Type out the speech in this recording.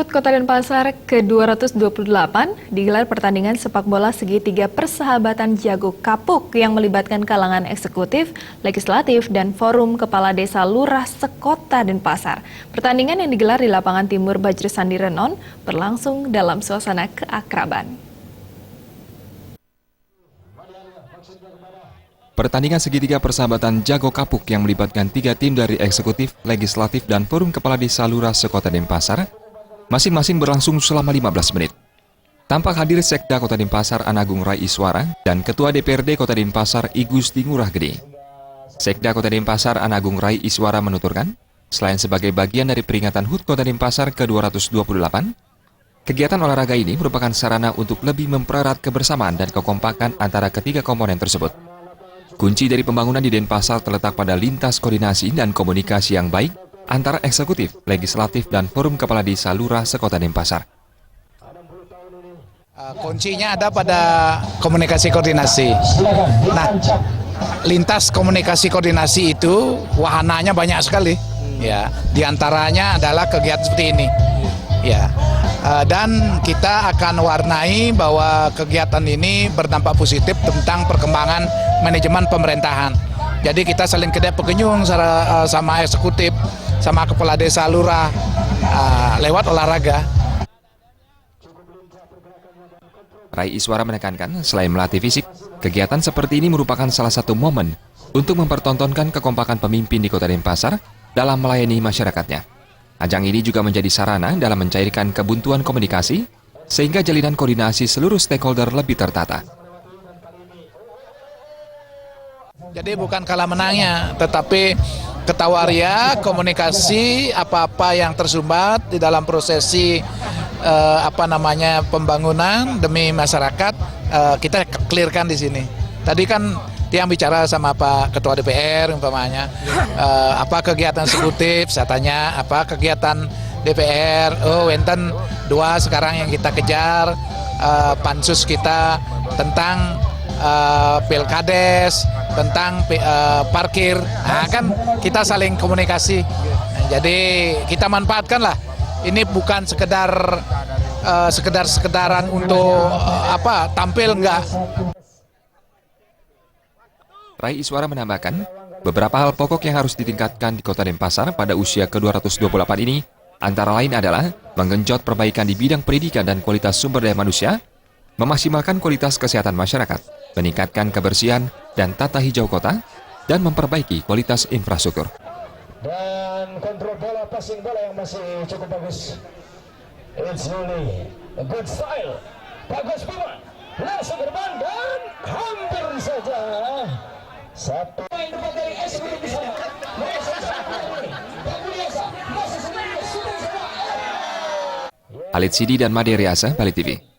HUT Kota Denpasar ke-228 digelar pertandingan sepak bola segitiga persahabatan Jago Kapuk yang melibatkan kalangan eksekutif, legislatif, dan forum kepala desa lurah sekota Denpasar. Pertandingan yang digelar di lapangan Timur Bajri Sandi Renon berlangsung dalam suasana keakraban. Pertandingan segitiga persahabatan Jago Kapuk yang melibatkan 3 tim dari eksekutif, legislatif, dan forum kepala desa lurah sekota Denpasar masing-masing berlangsung selama 15 menit. Tampak hadir Sekda Kota Denpasar Anagung Rai Iswara dan Ketua DPRD Kota Denpasar I Gusti Ngurah Gede. Sekda Kota Denpasar Anagung Rai Iswara menuturkan, selain sebagai bagian dari peringatan HUT Kota Denpasar ke-228, kegiatan olahraga ini merupakan sarana untuk lebih mempererat kebersamaan dan kekompakan antara ketiga komponen tersebut. Kunci dari pembangunan di Denpasar terletak pada lintas koordinasi dan komunikasi yang baik antara eksekutif, legislatif, dan forum kepala desa lurah sekota Denpasar. Kuncinya ada pada komunikasi koordinasi. Nah, lintas komunikasi koordinasi itu wahananya banyak sekali. Ya, diantaranya adalah kegiatan seperti ini. Ya, dan kita akan warnai bahwa kegiatan ini berdampak positif tentang perkembangan manajemen pemerintahan. Jadi kita saling kedap pekenyung sama eksekutif, sama kepala desa lurah lewat olahraga. Rai Iswara menekankan, selain melatih fisik, kegiatan seperti ini merupakan salah satu momen untuk mempertontonkan kekompakan pemimpin di Kota Denpasar dalam melayani masyarakatnya. Ajang ini juga menjadi sarana dalam mencairkan kebuntuan komunikasi, sehingga jalinan koordinasi seluruh stakeholder lebih tertata. Jadi bukan kalah menangnya, tetapi ketawaria, komunikasi, apa-apa yang tersumbat di dalam prosesi pembangunan demi masyarakat, kita clearkan di sini. Tadi kan dia bicara sama Pak Ketua DPR umpamanya, apa kegiatan eksekutif, saya tanya apa kegiatan DPR, wenten 2 sekarang yang kita kejar, pansus kita tentang pilkades, tentang parkir, nah kan kita saling komunikasi. Nah, jadi kita manfaatkan lah, ini bukan sekedaran untuk tampil enggak. Rai Iswara menambahkan, beberapa hal pokok yang harus ditingkatkan di Kota Denpasar pada usia ke-228 ini, antara lain adalah menggenjot perbaikan di bidang pendidikan dan kualitas sumber daya manusia, memaksimalkan kualitas kesehatan masyarakat, meningkatkan kebersihan dan tata hijau kota, dan memperbaiki kualitas infrastruktur. Dan kontrol bola, passing bola yang masih cukup bagus. It's really a good style. Bagus Bima, langsung berban dan hampir saja. Satu main dapat dari eksekutif di sana. Alid Sidi dan Made Riasa, Bali TV.